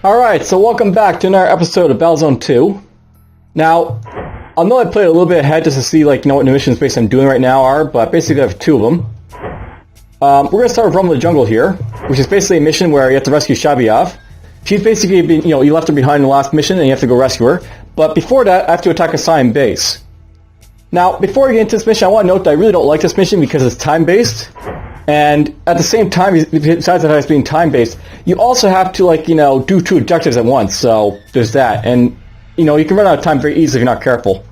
Alright, so welcome back to another episode of Battlezone 2. Now, I know I played a little bit ahead just to see, what the missions basically I'm doing right now are, but basically I have two of them. We're going to start with Rumble the Jungle here, which is basically a mission where you have to rescue Shabayev. She's basically been, you left her behind in the last mission and you have to go rescue her. But before that, I have to attack a Scion base. Now, before I get into this mission, I want to note that I really don't like this mission because it's time-based. And at the same time, besides that it's being time-based, you also have to, do two objectives at once. So, there's that. And, you can run out of time very easily if you're not careful.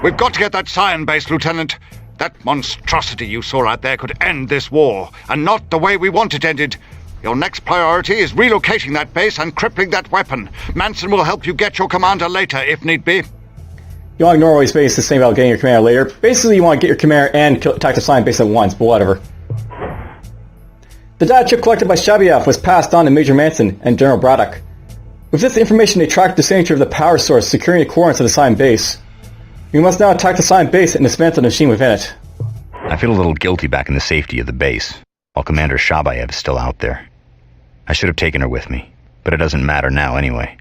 We've got to get that Scion base, Lieutenant. That monstrosity you saw out there could end this war, and not the way we want it ended. Your next priority is relocating that base and crippling that weapon. Manson will help you get your commander later, if need be. You want to ignore what he's basically saying about getting your commander later. Basically, you want to get your commander and attack the Scion base at once, but whatever. The data chip collected by Shabayev was passed on to Major Manson and General Braddock. With this information, they tracked the signature of the power source securing the coordinates of the Scion base. We must now attack the Scion base and dismantle the machine within it. I feel a little guilty back in the safety of the base, while Commander Shabayev is still out there. I should have taken her with me, but it doesn't matter now anyway.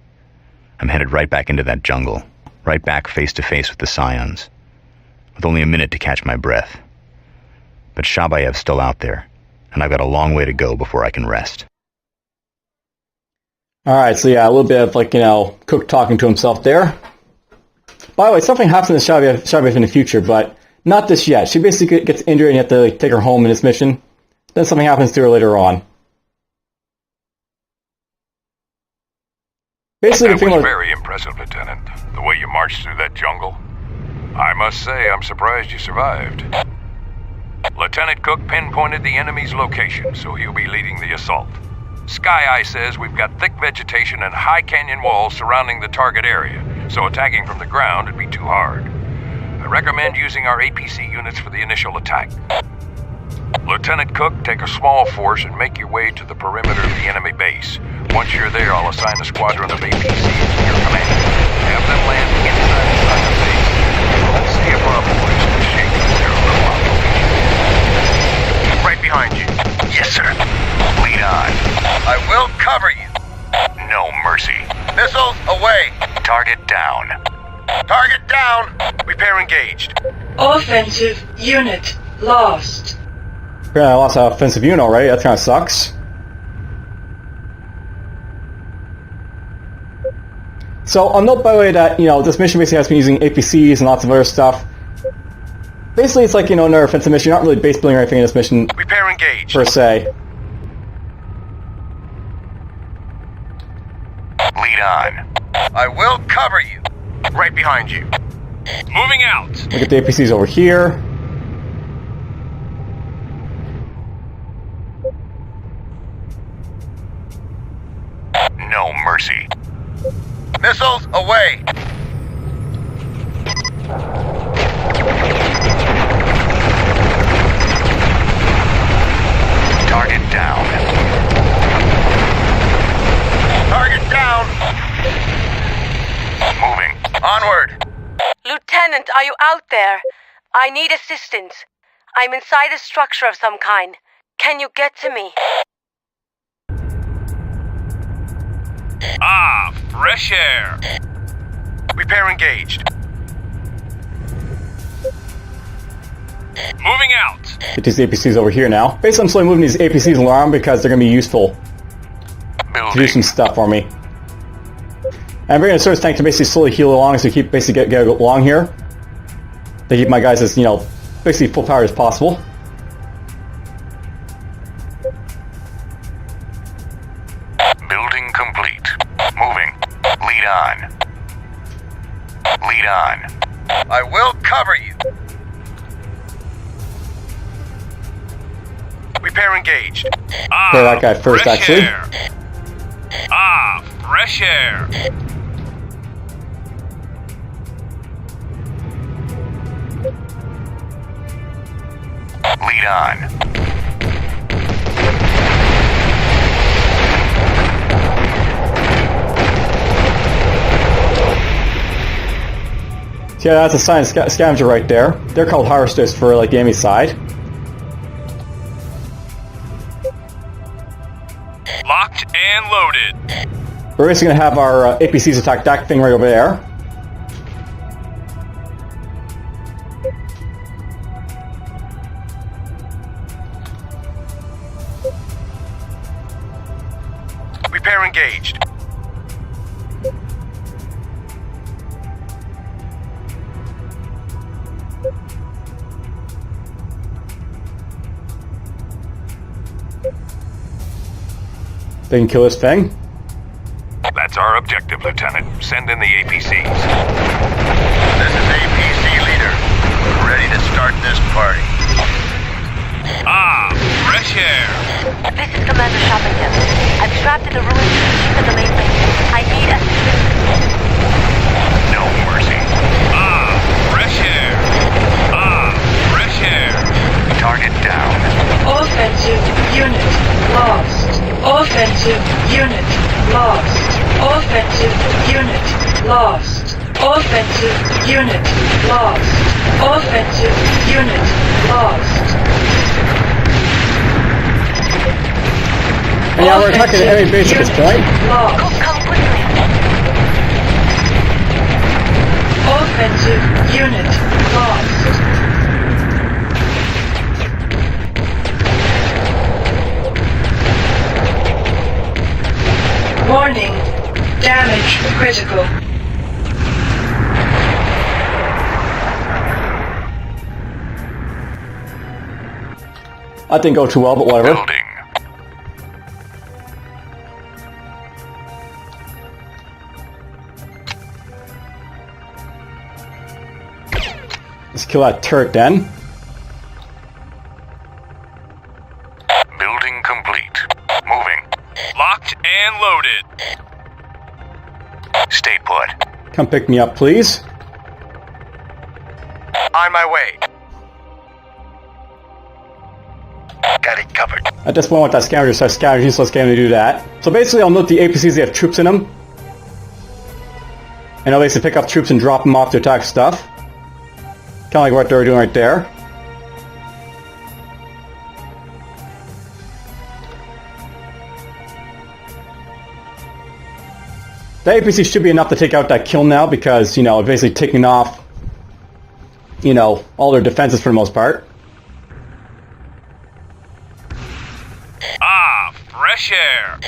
I'm headed right back into that jungle, right back face to face with the Scions, with only a minute to catch my breath. But Shabayev's still out there, and I've got a long way to go before I can rest. Alright, so yeah, a little bit of, Cook talking to himself there. By the way, something happens to Shabayev in the future, but not this yet. She basically gets injured and you have to take her home in this mission. Then something happens to her later on. Basically, that was very impressive, Lieutenant. The way you marched through that jungle. I must say, I'm surprised you survived. Lieutenant Cook pinpointed the enemy's location, so he'll be leading the assault. Sky Eye says we've got thick vegetation and high canyon walls surrounding the target area, so attacking from the ground would be too hard. I recommend using our APC units for the initial attack. Lieutenant Cook, take a small force and make your way to the perimeter of the enemy base. Once you're there, I'll assign a squadron of APCs to your command. Have them land inside the Scion base. Let's see if our boys can shake their little operation. Right behind you. Yes, sir. Lead on. I will cover you. No mercy. Missiles away. Target down. Target down. Repair engaged. Offensive unit lost. Yeah, I lost an offensive unit already. That kind of sucks. So, I'll note, by the way, that, this mission basically has been using APCs and lots of other stuff. Basically, it's another offensive mission. You're not really base building or anything in this mission. Repair engaged. Per se. Lead on. I will cover you. Right behind you. Moving out. Look at the APCs over here. No mercy. Missiles away. Target down. Target down. Moving. Onward. Lieutenant, are you out there? I need assistance. I'm inside a structure of some kind. Can you get to me? Ah, fresh air. Repair engaged. Moving out. Get these APCs over here now. Basically, I'm slowly moving these APCs around because they're going to be useful to do some stuff for me. And I'm bringing a service tank to basically slowly heal along as we keep basically get along here. To keep my guys as, basically full power as possible. Building complete. Moving. Lead on. Lead on. I will cover you. Repair engaged. Ah, Okay, that guy first, fresh actually. Air. Ah, fresh air. Lead on. So yeah, that's a Scion scavenger right there. They're called harvesters for the enemy side. Locked and loaded. We're basically going to have our APCs attack that thing right over there. Repair engaged. They can kill this thing. That's our objective, Lieutenant. Send in the APCs. This is APC leader. We're ready to start this party. Ah, fresh air. This is Commander Shabayev. I'm trapped in the ruins east of the main base. I need assistance. No mercy. Ah, fresh air. Ah, fresh air. Target down. Offensive unit lost. Offensive unit lost. Offensive unit lost. Offensive unit lost. Offensive unit lost. And yeah, we're attacking the enemy base at this point. Come quickly. Offensive unit lost. Warning, damage critical. That didn't go too well, but whatever. Building. Let's kill that turret then. Building complete. Moving. Locked and loaded. Stay put. Come pick me up, please. On my way. Got it covered. At this point, with that scavenger starts scavenging, so let's get him to do that. So basically, I'll note the APCs, they have troops in them. And I'll basically pick up troops and drop them off to attack stuff. Kind of like what they're doing right there. The APC should be enough to take out that kill now because, you know, it's basically taking off, you know, all their defenses for the most part. Ah, fresh air.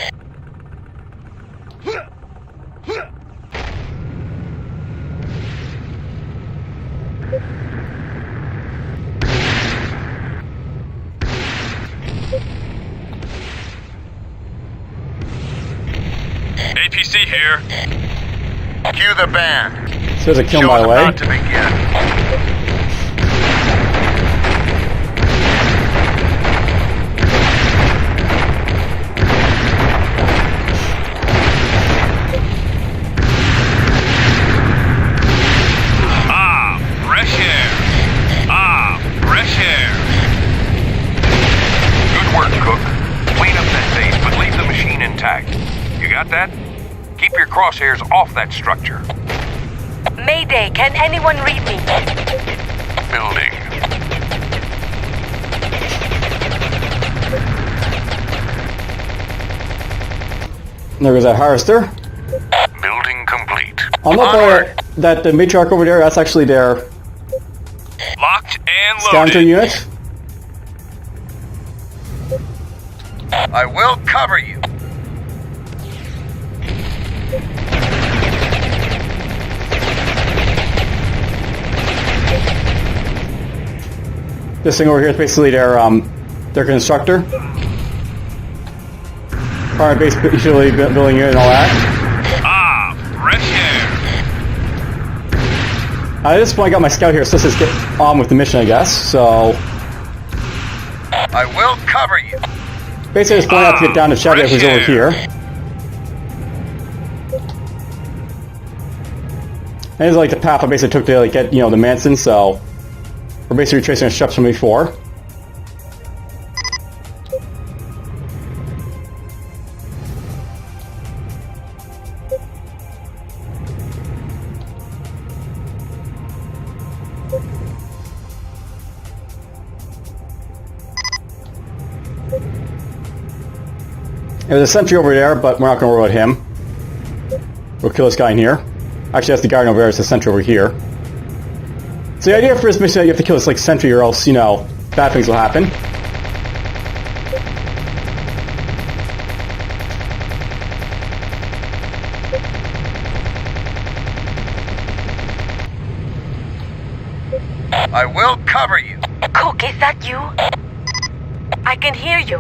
APC here. Cue the band. So there's a kill, Show by is the way. about to begin. Ah, fresh air. Ah, fresh air. Good work, Cook. Clean up that base, but leave the machine intact. You got that? Keep your crosshairs off that structure. Mayday, can anyone read me? Building. There goes that harvester. Building complete. I'll note that the matriarch over there, that's actually their Locked and scavenger loaded. unit. I will cover you. This thing over here is basically their constructor. Primary base usually building unit and all that. Ah, fresh air. At this point I got my scout here, so let's just get on with the mission, I guess. So I will cover you. basically I just going out to get down to Shabayev, who's over here. And this is like the path I basically took to like get, you know, the Manson, so we're basically retracing our steps from before. There's a sentry over there, but we're not going to worry about him. We'll kill this guy in here. Actually, that's the guard over there. It's the sentry over here. So the idea for this mission is that you have to kill this like sentry, or else, you know, bad things will happen. I will cover you. Cook, is that you? I can hear you.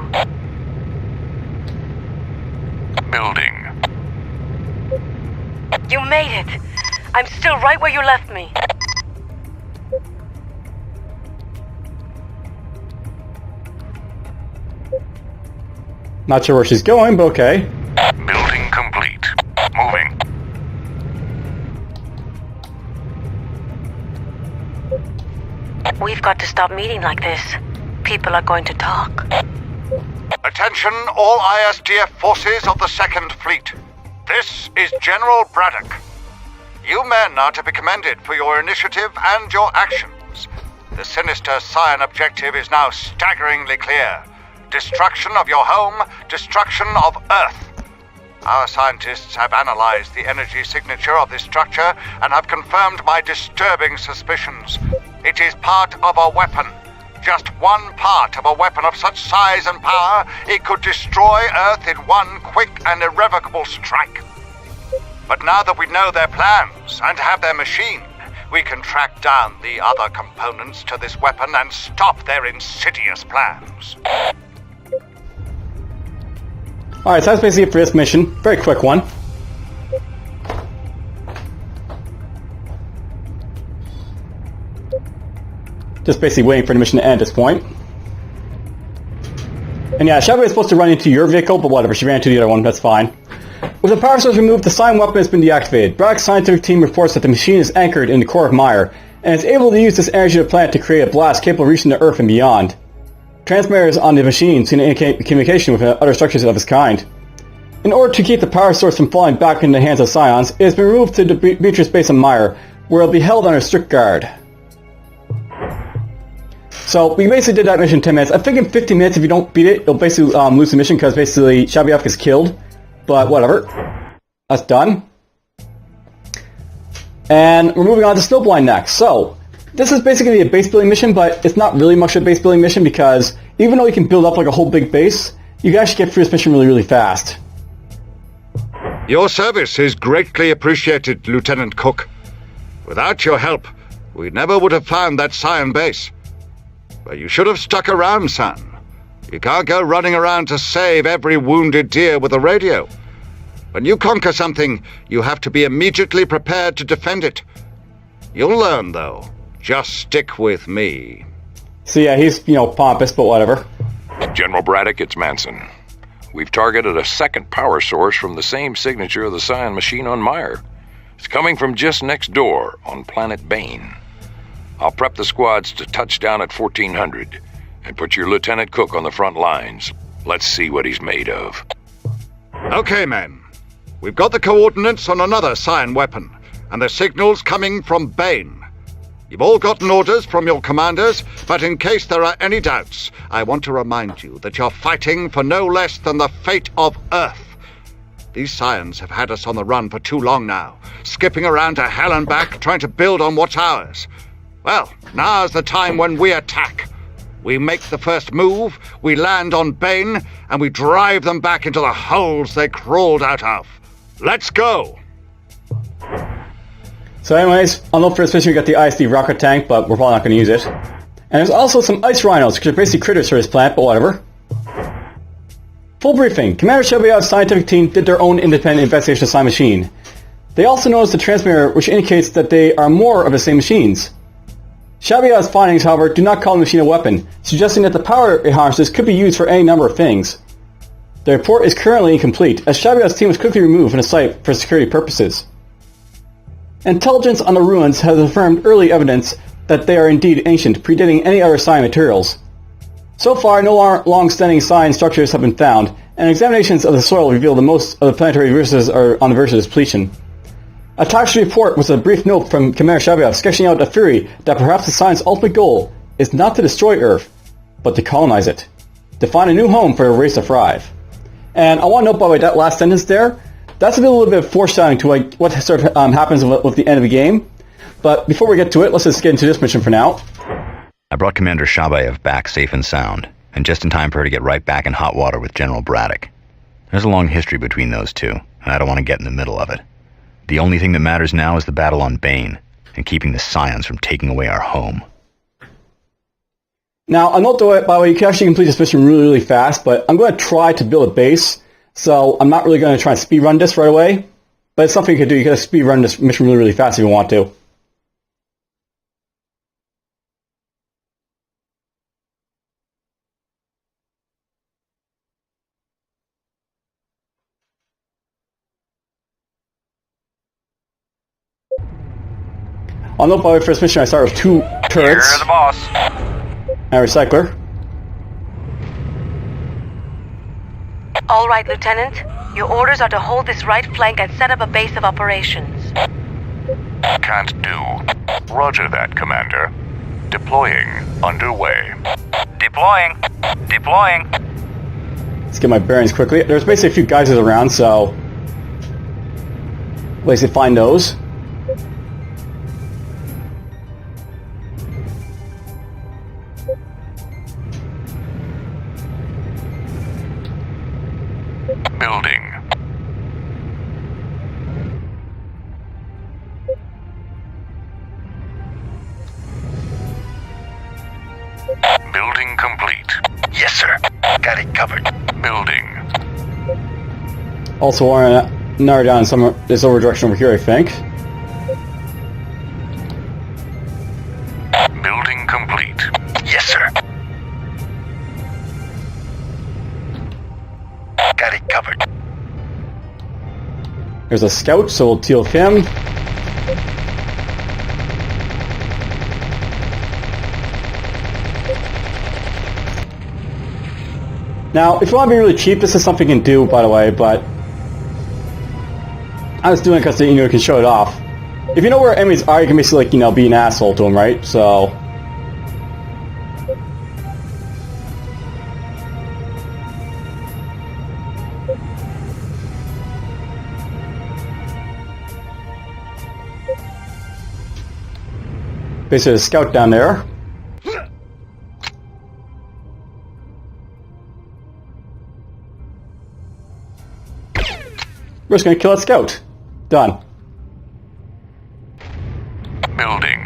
Building. You made it. I'm still right where you left me. Not sure where she's going, but okay. Building complete. Moving. We've got to stop meeting like this. People are going to talk. Attention, all ISDF forces of the 2nd Fleet. This is General Braddock. You men are to be commended for your initiative and your actions. The sinister Scion objective is now staggeringly clear. Destruction of your home, destruction of Earth. Our scientists have analyzed the energy signature of this structure and have confirmed my disturbing suspicions. It is part of a weapon. Just one part of a weapon of such size and power, it could destroy Earth in one quick and irrevocable strike. But now that we know their plans and have their machine, we can track down the other components to this weapon and stop their insidious plans. Alright, so that's basically it for this mission. Very quick one. Just basically waiting for the mission to end at this point. And yeah, Shabayev is supposed to run into your vehicle, but whatever, she ran into the other one, that's fine. With the power source removed, the Scion weapon has been deactivated. Braddock's scientific team reports that the machine is anchored in the core of Mire, and is able to use this energy of the planet to create a blast capable of reaching the Earth and beyond. Transmitters on the machine seem to indicate communication with other structures of its kind. In order to keep the power source from falling back into the hands of Scions, it has been removed to the Beatrice base on Mire, where it will be held under strict guard. So, we basically did that mission in 10 minutes. I think in 15 minutes, if you don't beat it, you'll basically lose the mission, because basically Shabayev is killed. But whatever. That's done. And we're moving on to Snowblind next. So, this is basically a base building mission, but it's not really much of a base building mission, because even though you can build up like a whole big base, you can actually get through this mission really, really fast. Your service is greatly appreciated, Lieutenant Cook. Without your help, we never would have found that Scion base. But you should have stuck around, son. You can't go running around to save every wounded deer with a radio. When you conquer something, you have to be immediately prepared to defend it. You'll learn, though. Just stick with me. So yeah, he's, pompous, but whatever. General Braddock, it's Manson. We've targeted a second power source from the same signature of the Scion machine on Mire. It's coming from just next door on planet Bane. I'll prep the squads to touch down at 1400 and put your Lieutenant Cook on the front lines. Let's see what he's made of. Okay, men. We've got the coordinates on another Scion weapon, and the signal's coming from Bane. You've all gotten orders from your commanders, but in case there are any doubts, I want to remind you that you're fighting for no less than the fate of Earth. These Scions have had us on the run for too long now, skipping around to hell and back trying to build on what's ours. Well, now's the time when we attack. We make the first move, we land on Bane, and we drive them back into the holes they crawled out of. Let's go! So anyways, on the for this mission we got the ISD rocket tank, but we're probably not going to use it. And there's also some ice rhinos, which are basically critters for this planet, but whatever. Full briefing. Commander Shabayev's scientific team did their own independent investigation of the Scion machine. They also noticed the transmitter, which indicates that they are more of the same machines. Shabayev's findings, however, do not call the machine a weapon, suggesting that the power it harnesses could be used for any number of things. The report is currently incomplete, as Shabayev's team was quickly removed from the site for security purposes. Intelligence on the ruins has affirmed early evidence that they are indeed ancient, predating any other Scion materials. So far, no long-standing Scion structures have been found, and examinations of the soil reveal that most of the planetary resources are on the verge of depletion. Attached to the report was a brief note from Commander Shabayev sketching out a theory that perhaps the Scion's ultimate goal is not to destroy Earth, but to colonize it, to find a new home for a race to thrive. And I want to note, by the way, that last sentence there, that's a little bit of foreshadowing to like what sort of happens with the end of the game. But before we get to it, let's just get into this mission for now. I brought Commander Shabayev back safe and sound, and just in time for her to get right back in hot water with General Braddock. There's a long history between those two, and I don't want to get in the middle of it. The only thing that matters now is the battle on Bane, and keeping the Scions from taking away our home. Now, I'll note, though, by the way, you can actually complete this mission really, really fast, but I'm going to try to build a base, so I'm not really going to try and speedrun this right away, but it's something you can do. You can speedrun this mission really, really fast if you want to. I'll note, by the way, for this mission, I start with 2 turrets. You're the boss. And a recycler. All right, Lieutenant. Your orders are to hold this right flank and set up a base of operations. Can't do. Roger that, Commander. Deploying underway. Deploying. Deploying. Let's get my bearings quickly. There's basically a few geysers around, so ways to find those. Building. Building complete. Yes, sir. Got it covered. Building. Also want to narrow down this over direction over here, I think. Building complete. Yes, sir. Got it covered. There's a scout, so we'll deal with him. Now, if you want to be really cheap, this is something you can do, by the way, but I was doing it because, you can show it off. If you know where enemies are, you can basically, like, be an asshole to them, right? So basically, a scout down there. We're just going to kill that scout. Done. Building.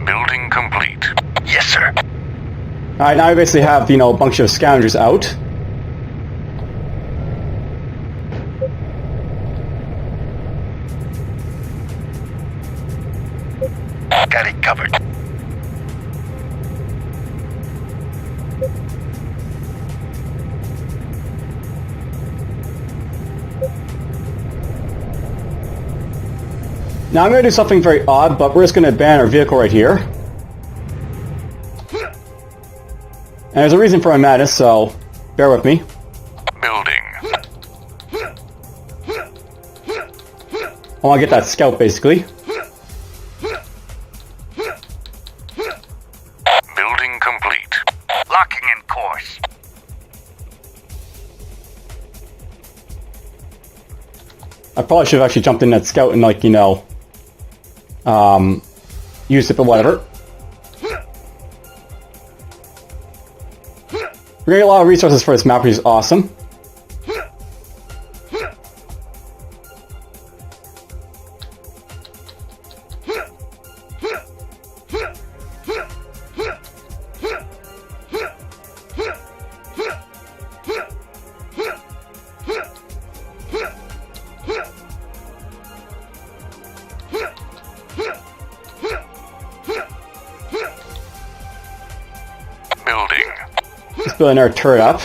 Building complete. Yes, sir. Alright, now we basically have, a bunch of scavengers out. Got it covered. Now I'm going to do something very odd, but we're just going to abandon our vehicle right here. And there's a reason for my madness, so bear with me. Building. I want to get that scout, basically. Building complete. Locking in course. I probably should have actually jumped in that scout and, used it for whatever. We're getting a lot of resources for this map, which is awesome. Building. Let's build another turret up.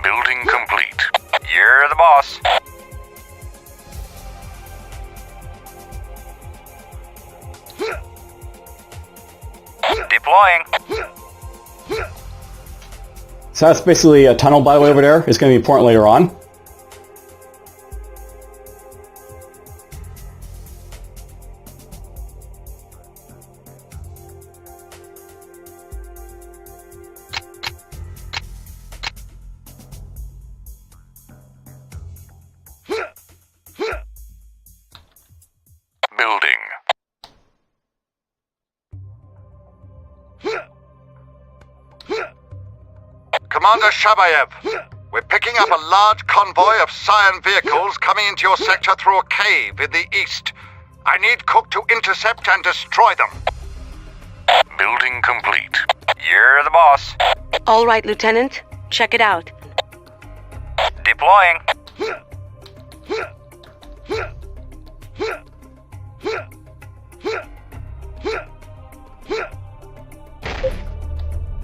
Building complete. You're the boss. Deploying. So that's basically a tunnel, by the way, over there. It's going to be important later on. Commander Shabayev, we're picking up a large convoy of Scion vehicles coming into your sector through a cave in the east. I need Cook to intercept and destroy them. Building complete. You're the boss. All right, Lieutenant. Check it out. Deploying.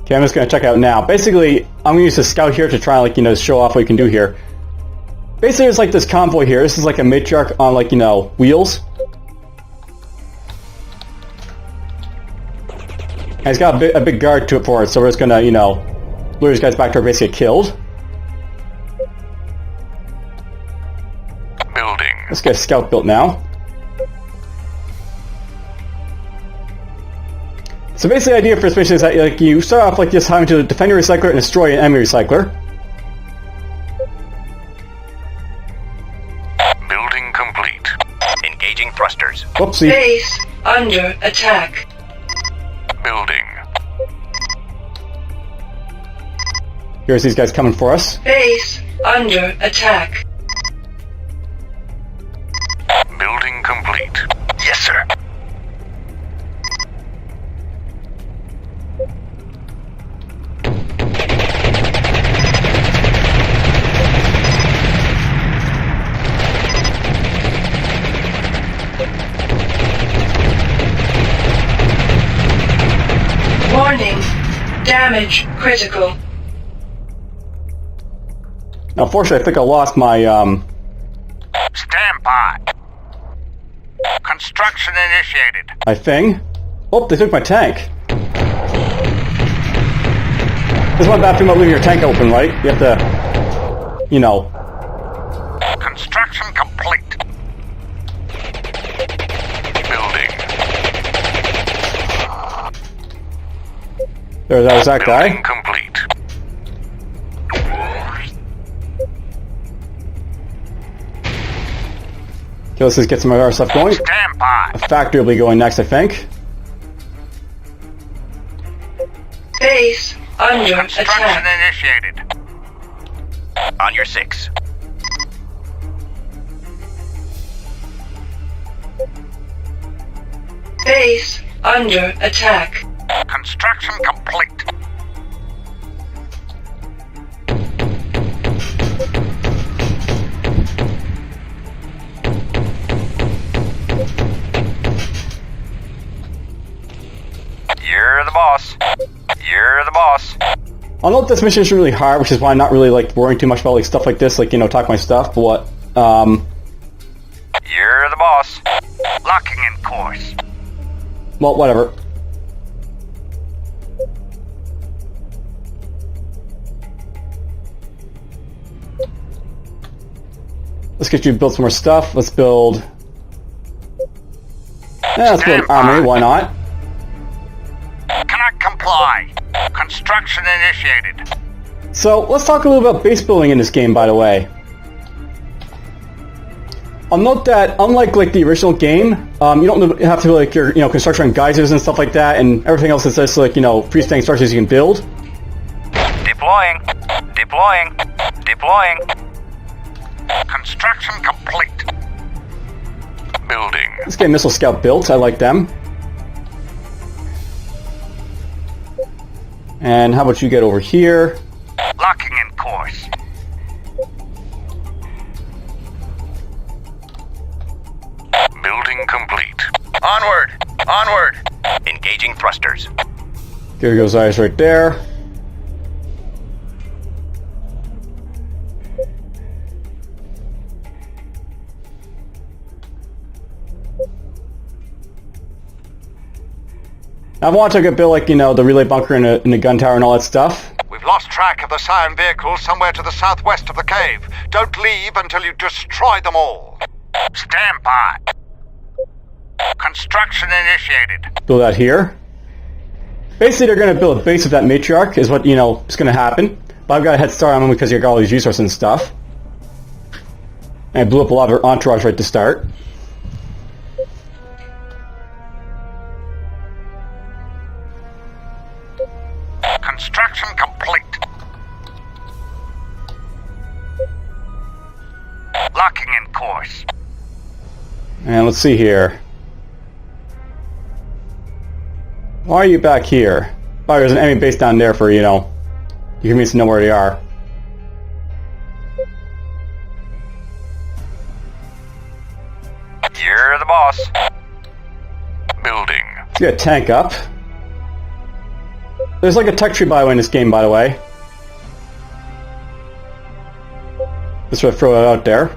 Okay, I'm just gonna check it out now. Basically, I'm gonna use the scout here to try, like, show off what you can do here. Basically, there's like this convoy here. This is like a matriarch on, like, wheels. And it's got a big guard to it for it, so we're just gonna, lure these guys back to our base, get killed. Building. Let's get a scout built now. So basically the idea for this mission is that, like, you start off like just having to defend your recycler and destroy an enemy recycler. Building complete. Engaging thrusters. Whoopsie. Base under attack. Building. Here's these guys coming for us. Base under attack. Building complete. Yes, sir. Warning. Damage critical. Now, unfortunately, I think I lost my, Stand by. Construction initiated. my thing. Oh, they took my tank. This is one bad thing about leaving your tank open, right? You have to, Construction complete. Building. There's that guy. Building complete. Okay, let's just get some of our stuff going. Stand by. A factory will be going next, I think. Base under Construction attack. initiated. On your 6. Base under attack. Construction complete. You're the boss. You're the boss. I know that this mission isn't really hard, which is why I'm not really, like, worrying too much about, like, stuff like this, like, talk my stuff, but what, You're the boss. Locking in course. well, whatever. Let's get you to build some more stuff. Let's build... Yeah, let's build an armory, why not? Cannot comply. Construction initiated. So, let's talk a little about base building in this game, by the way. I'll note that, unlike, like, the original game, you don't have to, like, your, construction on geysers and stuff like that, and everything else is just, like, freestanding structures you can build. Deploying. Deploying. Deploying. Construction complete. Building. Let's get Missile Scout built, I like them. And how about you get over here? Locking in course. Building complete. Onward. Onward. Engaging thrusters. There goes eyes right there. I want to get built, like, the relay bunker and the gun tower and all that stuff. We've lost track of the Scion vehicles somewhere to the southwest of the cave. Don't leave until you destroy them all. Stand by. Construction initiated. Build that here. Basically, they're going to build a base of that matriarch, is what, is going to happen. But I've got a head start on them because you got all these resources and stuff. And I blew up a lot of their entourage right to start. Construction complete. Locking in course. And let's see here. Why are you back here? Oh, there's an enemy base down there for, you know, you can know where they are. You're the boss. Building. Let's get a tank up. There's like a tech tree by the way in this game, by the way. Just sort of throw it out there.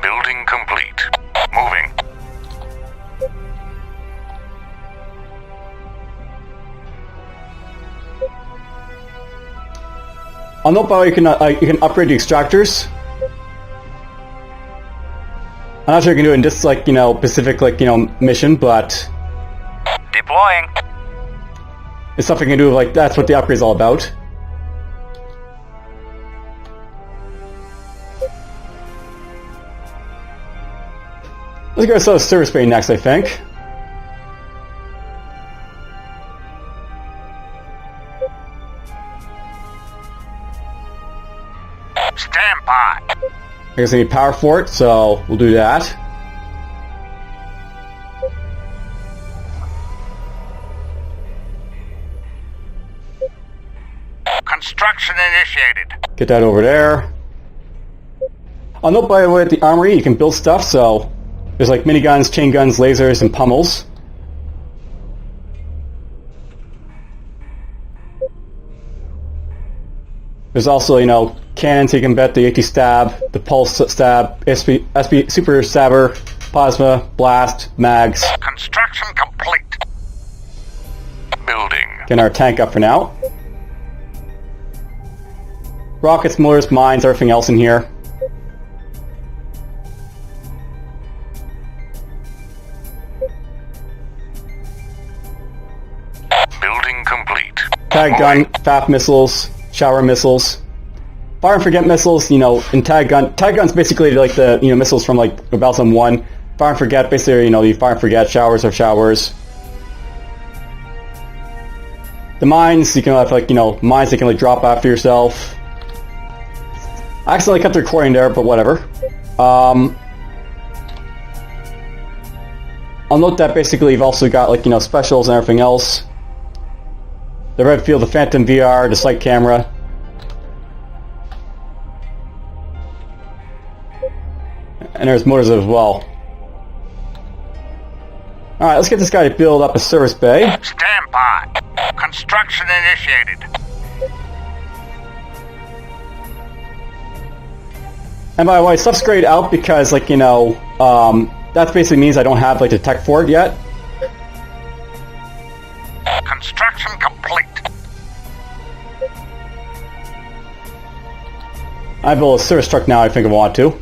Building complete. Moving. I'll note by the way you can upgrade the extractors. I'm not sure you can do it in this like, you know, specific like, you know, mission, but Deploying. it's something you can do like that's what the upgrade's all about. Let's go to service bay next, I think. Stand by. I guess I need power for it, so we'll do that. Construction initiated. Get that over there. I'll note by the way at the armory you can build stuff, so there's like miniguns, chain guns, lasers, and pummels. There's also, you know, cannons you can bet, the AT stab, the pulse stab, SP super stabber, plasma, blast, mags. Construction complete. Building. Getting our tank up for now. Rockets, motors, mines, everything else in here. Building complete. Tag gun, FAP missiles, shower missiles. Fire and forget missiles, you know, in tag gun's basically like the, you know, missiles from like Battlezone 1. Fire and forget, basically, you know, the fire and forget showers are showers. The mines, you can have like, you know, mines that can like drop after yourself. I accidentally cut the recording there, but whatever. I'll note that basically you've also got like, you know, specials and everything else. The red field, the phantom VR, the sight camera. And there's motors as well. Alright, let's get this guy to build up a service bay. Stand by. Construction initiated. And by the way, stuff's grayed out because, like, you know, that basically means I don't have, like, the tech for it yet. Construction complete. I build a service truck now, I think I want to.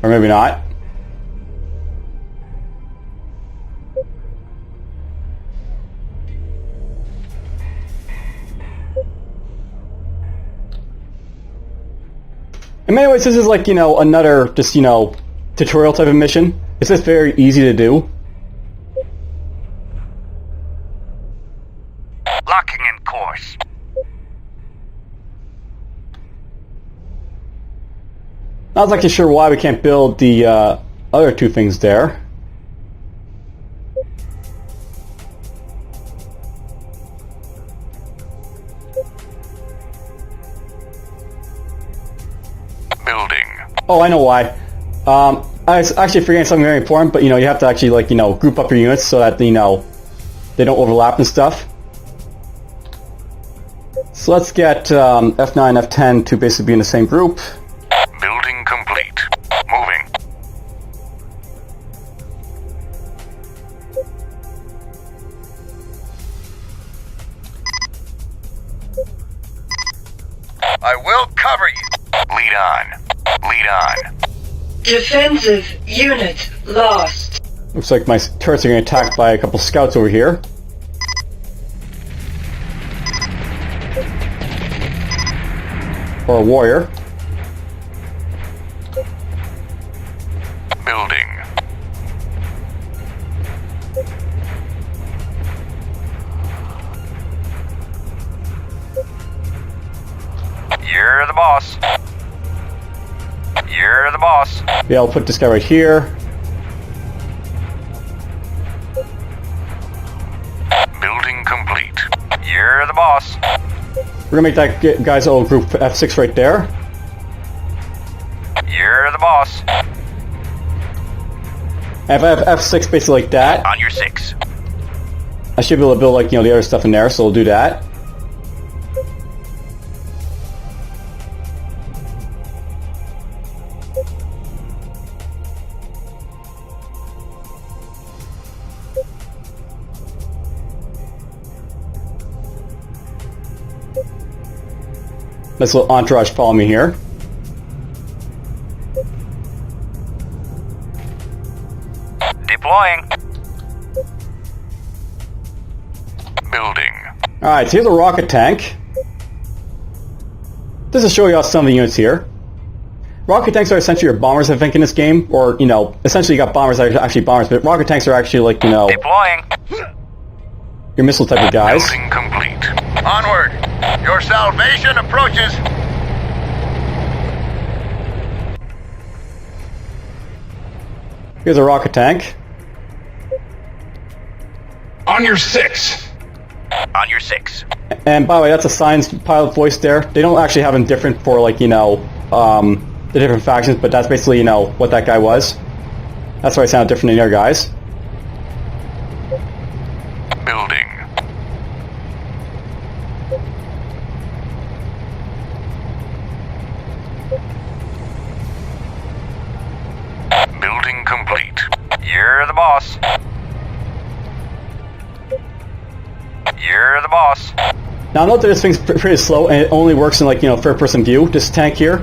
Or maybe not. In many ways, this is like, you know, another just, you know, tutorial type of mission. It's just very easy to do. Locking in course. Not exactly sure why we can't build the other two things there. Building. Oh, I know why. I was actually forgetting something very important, but, you know, you have to actually, like, you know, group up your units so that, you know, they don't overlap and stuff. So let's get F9, F10 to basically be in the same group. Building complete. Moving. I will cover you. Lead on. Lead on. Defensive unit lost. Looks like my turrets are getting attacked by a couple scouts over here. Or a warrior. Building. You're the boss. You're the boss. Yeah, I'll put this guy right here. Building complete. You're the boss. We're gonna make that guy's old group F6 right there. You're the boss. And if I have F6 basically like that, On your 6. I should be able to build like, you know, the other stuff in there, so we'll do that. Nice little entourage follow me here. Deploying. Building. Alright, so here's a rocket tank. This is showing you some of the units here. Rocket tanks are essentially your bombers, I think, in this game. Or, you know, essentially you got bombers that are actually bombers, but rocket tanks are actually like, you know, Deploying. your missile type of guys. Building complete. Onward! Your salvation approaches! Here's a rocket tank. On your 6. On your 6. And by the way, that's a Science pilot voice there. They don't actually have them different for, like, you know, the different factions, but that's basically, you know, what that guy was. That's why it sounded different than the other guys. Building. Building complete. You're the boss. You're the boss. Now note that this thing's pretty slow and it only works in, like, you know, third person view, this tank here.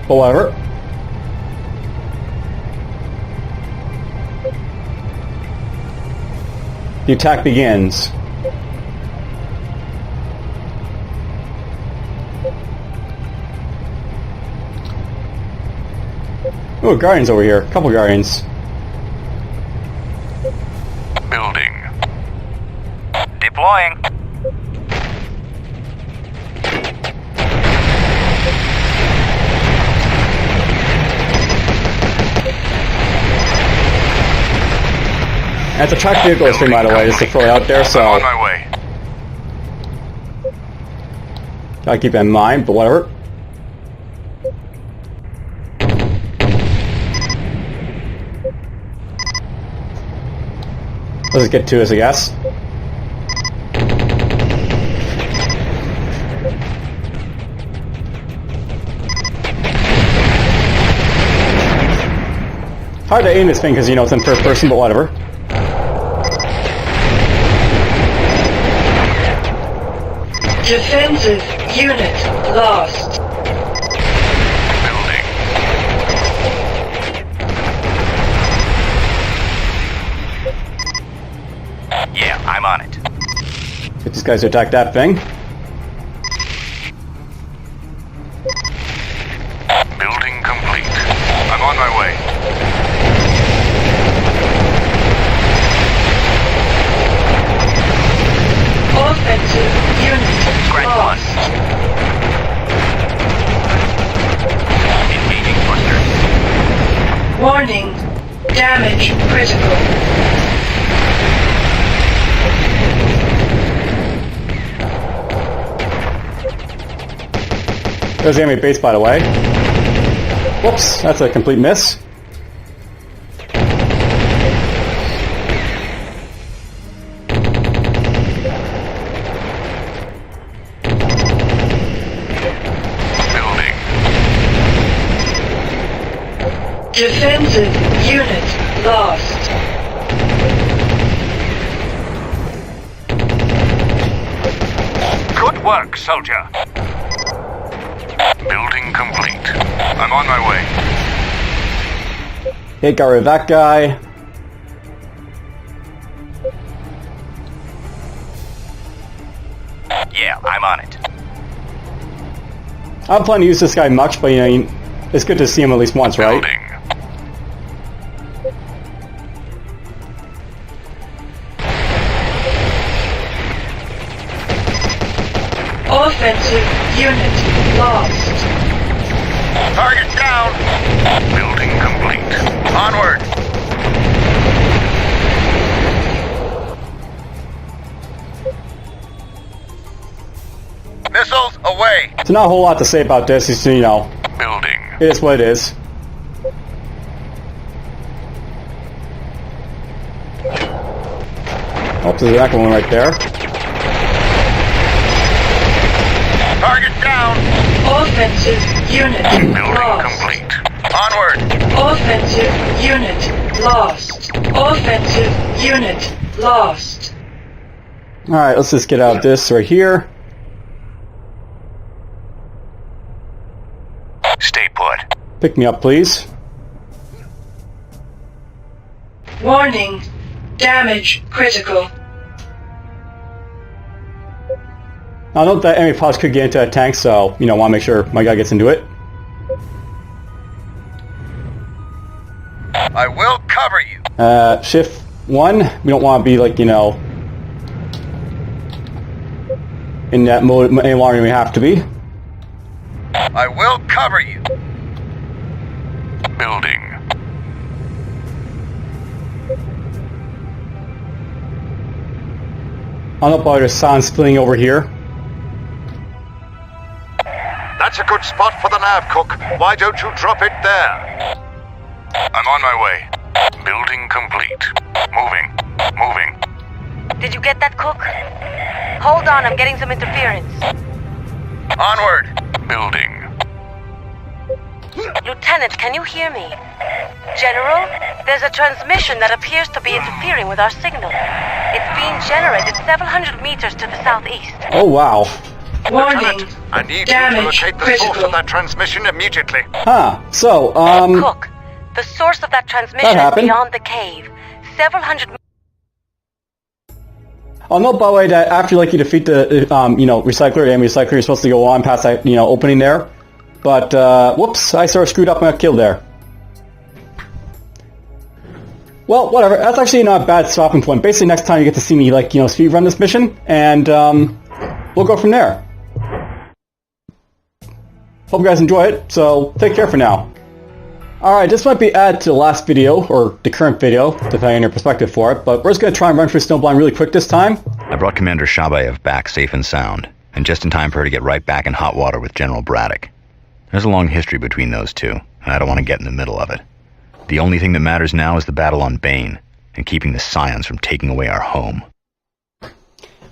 But whatever. The attack begins. Oh, Guardians over here. A couple Guardians. Building. Deploying. That's a track vehicle thing, by the way, just to throw it out there, so I'm on my way. gotta keep that in mind, but whatever. Let's just get to this, I guess. Hard to aim this thing because, you know, it's in third person, but whatever. Defensive unit lost. Building. Yeah, I'm on it. Get these guys to attack that thing. Building complete. I'm on my way. Offensive unit Scratch lost. Engaging thrusters. Warning. Damage critical. There's the enemy base, by the way. Whoops, that's a complete miss. Building. Defensive unit lost. Good work, soldier. Building complete. I'm on my way. Okay, got rid of that guy. Yeah, I'm on it. I don't plan to use this guy much, but, you know, it's good to see him at least once, right? Building. Offensive unit lost. Target down. Building complete. Onward. Missiles away. So not a whole lot to say about this. It's, you know, Building. it is what it is. Oh, there's an echo one right there. Target down. Offensive unit Building lost. complete. Onward. Offensive unit lost. Offensive unit lost. Alright, let's just get out this right here. Stay put. Pick me up, please. Warning. Damage critical. Now note that enemy pilots could get into that tank, so, you know, want to make sure my guy gets into it. I will cover you. Shift 1, we don't want to be, like, you know, in that mode any longer than we have to be. I will cover you. Building. I don't know about there's Scion splitting over here. That's a good spot for the nav, Cook. Why don't you drop it there? I'm on my way. Building complete. Moving. Moving. Did you get that, Cook? Hold on, I'm getting some interference. Onward. Building. Lieutenant, can you hear me? General, there's a transmission that appears to be interfering with our signal. It's being generated several hundred meters to the southeast. Oh, wow. Warning. Lieutenant, I need you to Damage locate the source critical. of that transmission immediately. Huh. So, Cook, the source of that transmission is happened. beyond the cave. Several hundred... I'll note, by the way, that after, like, you defeat the, you know, recycler, the enemy recycler, you're supposed to go on past that, you know, opening there. But, whoops, I sort of screwed up and got killed there. Well, whatever, that's actually not a bad stopping point. Basically, next time you get to see me, like, you know, speed run this mission, and, we'll go from there. Hope you guys enjoy it, so take care for now. Alright, this might be added to the last video, or the current video, depending on your perspective for it, but we're just going to try and run through Snowblind really quick this time. I brought Commander Shabayev back safe and sound, and just in time for her to get right back in hot water with General Braddock. There's a long history between those two, and I don't want to get in the middle of it. The only thing that matters now is the battle on Bane, and keeping the Scions from taking away our home.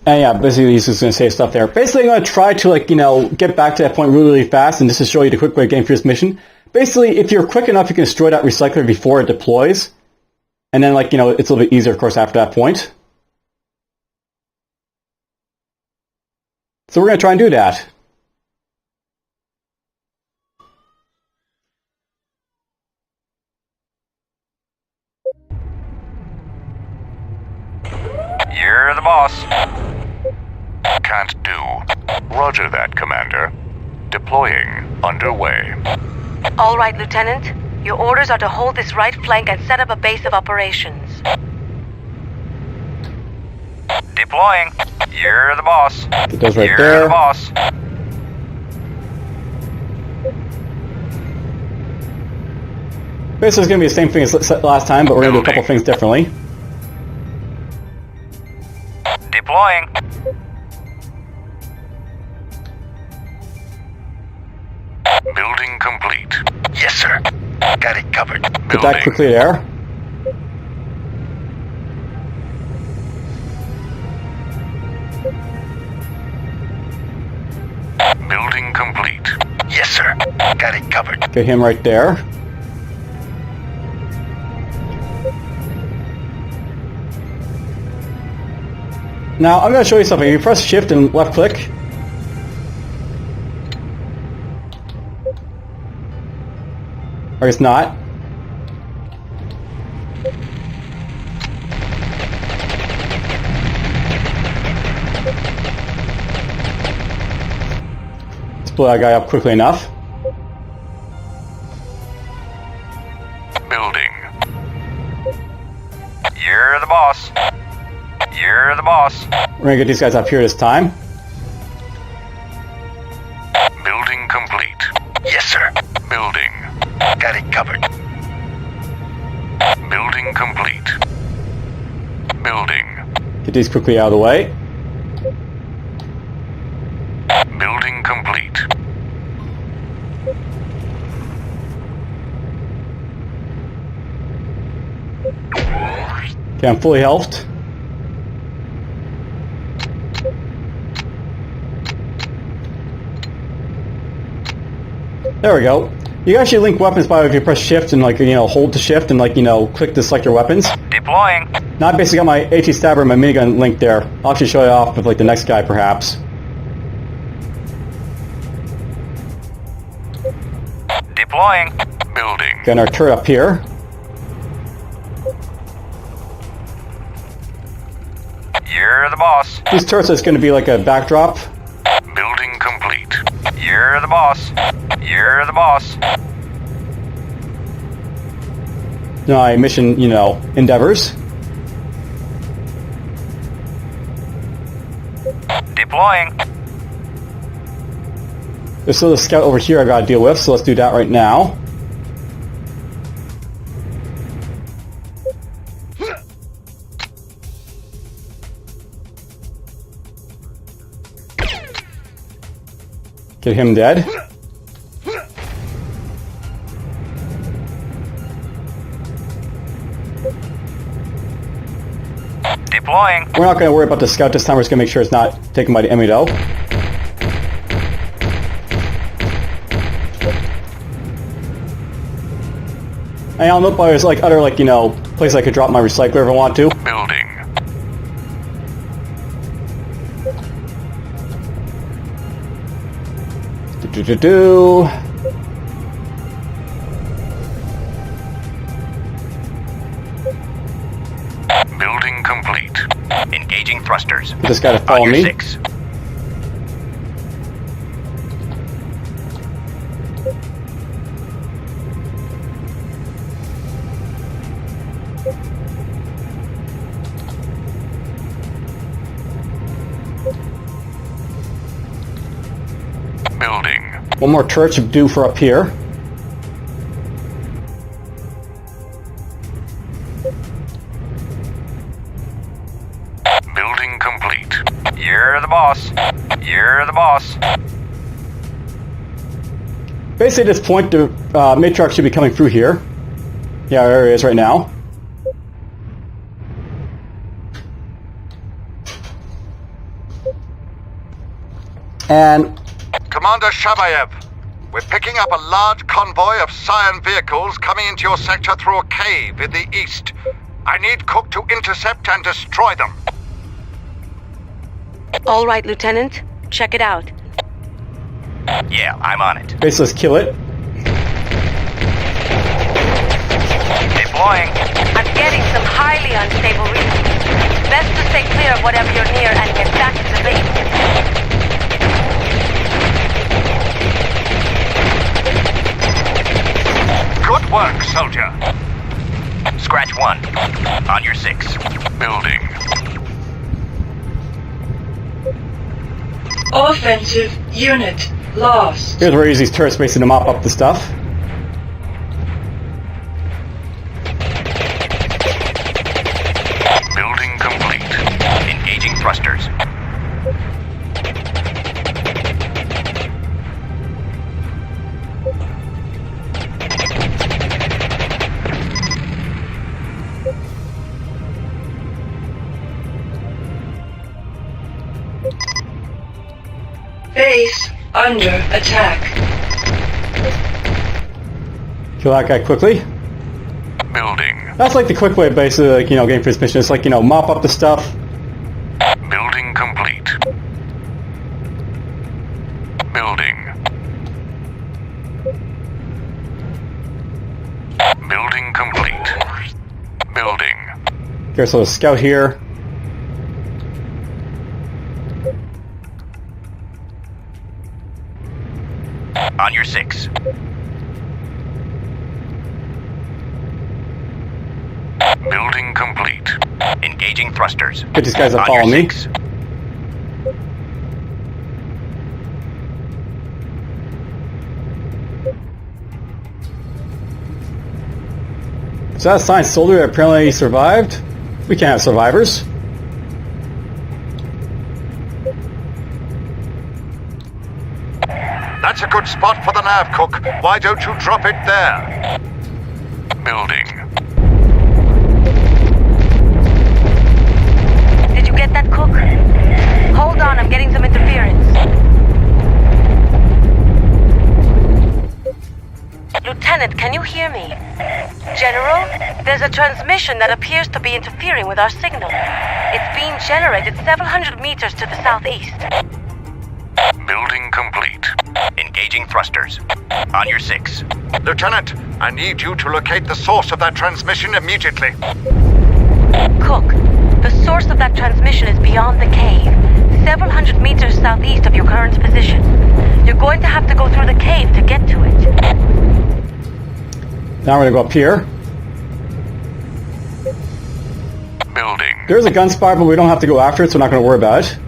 And yeah, basically he's just going to say stuff there. Basically I'm going to try to, like, you know, get back to that point really, really fast, and just to show you the quick way of getting through this mission. Basically, if you're quick enough, you can destroy that recycler before it deploys. And then, like, you know, it's a little bit easier, of course, after that point. So we're going to try and do that. You're the boss. Can't do. Roger that, Commander. Deploying underway. All right, Lieutenant. Your orders are to hold this right flank and set up a base of operations. Deploying. You're the boss. It goes right You're there. the boss. Basically, it's going to be the same thing as last time, but we're going to do a couple things differently. Deploying. Building complete. Yes, sir. Got it covered. Get that Building. quickly there. Building complete. Yes, sir. Got it covered. Get him right there. Now, I'm going to show you something. You press shift and left click. Or it's not. Let's blow that guy up quickly enough. Building. You're the boss. You're the boss. We're going to get these guys up here this time. Building. Get these quickly out of the way. Building complete. Okay, I'm fully healthed. There we go. You can actually link weapons by if you press shift and hold to shift and click to select your weapons. Deploying. Now I basically got my AT stabber and my minigun linked there. I'll actually show you off with the next guy perhaps. Deploying. Building. Got our turret up here. You're the boss. These turrets is going to be like a backdrop. Building complete. You're the boss. You're the boss. My mission, endeavors. Deploying. There's still a scout over here I gotta deal with, so let's do that right now. Get him dead. Deploying. We're not going to worry about the scout this time. We're just going to make sure it's not taken by the enemy, though. And I'll note by there's other places I could drop my recycler if I want to. Building. Do. Building complete. Engaging thrusters. Get this guy to follow On your me. 6. Building. One more turret should do for up here. Building complete. You're the boss. You're the boss. Basically, at this point, the Matriarch should be coming through here. Yeah, there he is right now. And Commander Shabayev, we're picking up a large convoy of Scion vehicles coming into your sector through a cave in the east. I need Cook to intercept and destroy them. All right, Lieutenant. Check it out. Yeah, I'm on it. basically, let's kill it. Deploying. I'm getting some highly unstable readings. Best to stay clear of whatever you're near and get back to the base. Good work, soldier. Scratch 1. On your 6. Building. Offensive unit lost. Here's where I use these turrets basically to mop up the stuff. Building complete. Engaging thrusters. Base under attack. Kill that guy quickly. Building. That's like the quick way, basically, getting through this mission. It's mop up the stuff. Building complete. Building. Building complete. Building. Here's a scout here. On your 6. Building complete. Engaging thrusters. Get these guys to On follow your me. 6. So that Scion soldier apparently survived. We can't have survivors. That's a good spot for the nav, Cook. Why don't you drop it there? Building. Did you get that, Cook? Hold on, I'm getting some interference. Lieutenant, can you hear me? General, there's a transmission that appears to be interfering with our signal. It's being generated several hundred meters to the southeast. Building complete. Engaging thrusters. On your 6. Lieutenant, I need you to locate the source of that transmission immediately. Cook, the source of that transmission is beyond the cave, several hundred meters southeast of your current position. You're going to have to go through the cave to get to it. Now we're going to go up here. Building. There's a gunspire, but we don't have to go after it, so we're not going to worry about it.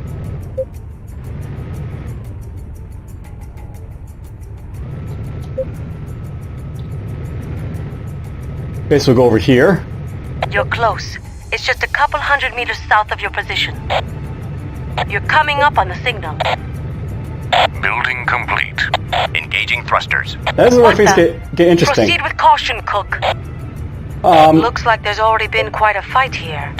Okay, so we'll go over here. You're close. It's just a couple hundred meters south of your position. You're coming up on the signal. Building complete. Engaging thrusters. That is where things get interesting. Proceed with caution, Cook. Looks like there's already been quite a fight here.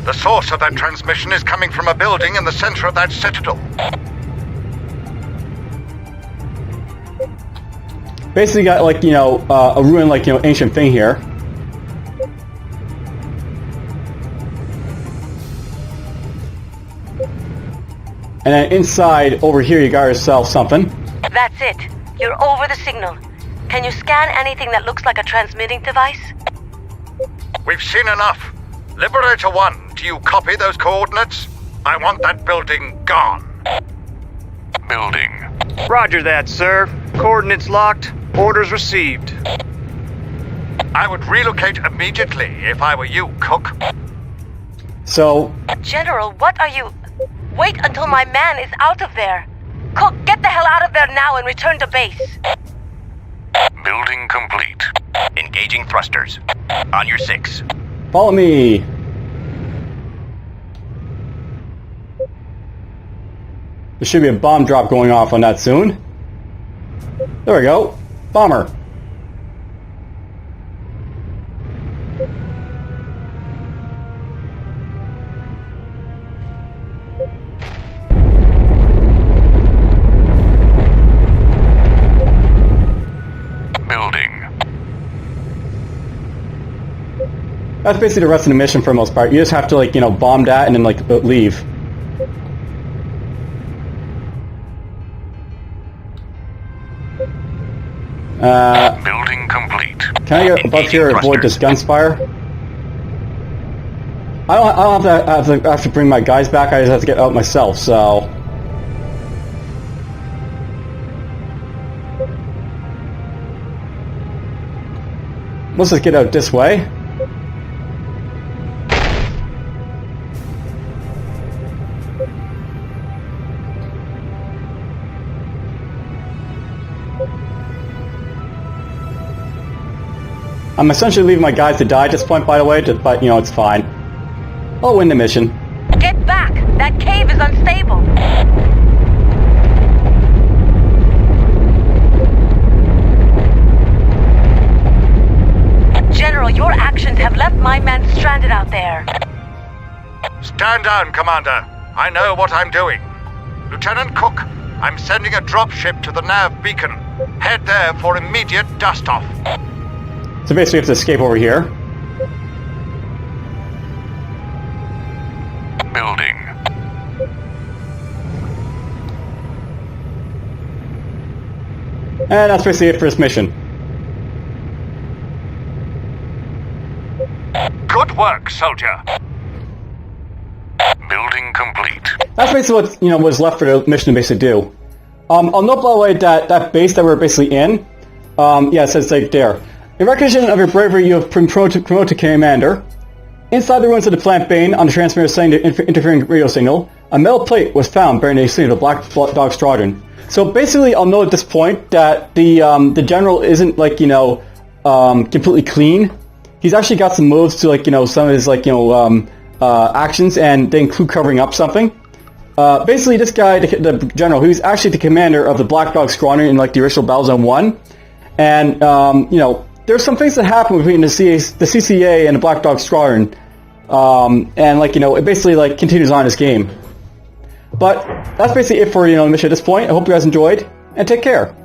The source of that transmission is coming from a building in the center of that citadel. Basically got, like, you know, a ruined, like, you know, ancient thing here. And then inside, over here, you got yourself something. That's it. You're over the signal. Can you scan anything that looks like a transmitting device? We've seen enough. Liberator 1, do you copy those coordinates? I want that building gone. Building. Roger that, sir. Coordinates locked. Orders received. I would relocate immediately if I were you, Cook. So, General, what are you... Wait until my man is out of there. Cook, get the hell out of there now and return to base. Building complete. Engaging thrusters. On your 6. follow me. There should be a bomb drop going off on that soon. There we go. Bomber. Building. That's basically the rest of the mission for the most part. You just have to, like, you know, bomb that and then, like, leave. Building complete. Can I get above here and avoid this gunfire? I don't have to bring my guys back. I just have to get out myself. So let's just get out this way. I'm essentially leaving my guys to die at this point, by the way, but, you know, it's fine. I'll win the mission. Get back! That cave is unstable! General, your actions have left my man stranded out there. Stand down, Commander. I know what I'm doing. Lieutenant Cook, I'm sending a dropship to the nav beacon. Head there for immediate dust-off. So basically we have to escape over here. Building. And that's basically it for this mission. Good work, soldier. Building complete. That's basically what, you know, was left for the mission to basically do. I'll note, by the way, that base that we're basically in, yeah, it says right there. In recognition of your bravery, you have been promoted to Commander. Inside the ruins of the plant Bane, on the transmitter sending the interfering radio signal, a metal plate was found bearing the signal of the Black Dog Squadron. So basically, I'll note at this point that the general isn't, like, you know, completely clean. he's actually got some moves to, like, you know, some of his, like, you know, actions, and they include covering up something. Basically, this guy, the general, he's actually the commander of the Black Dog Squadron in, like, the original Battlezone 1. And, you know, there's some things that happen between the CCA and the Black Dog Squadron. And, like, you know, it basically, like, continues on this game. But that's basically it for, you know, the mission at this point. I hope you guys enjoyed, and take care.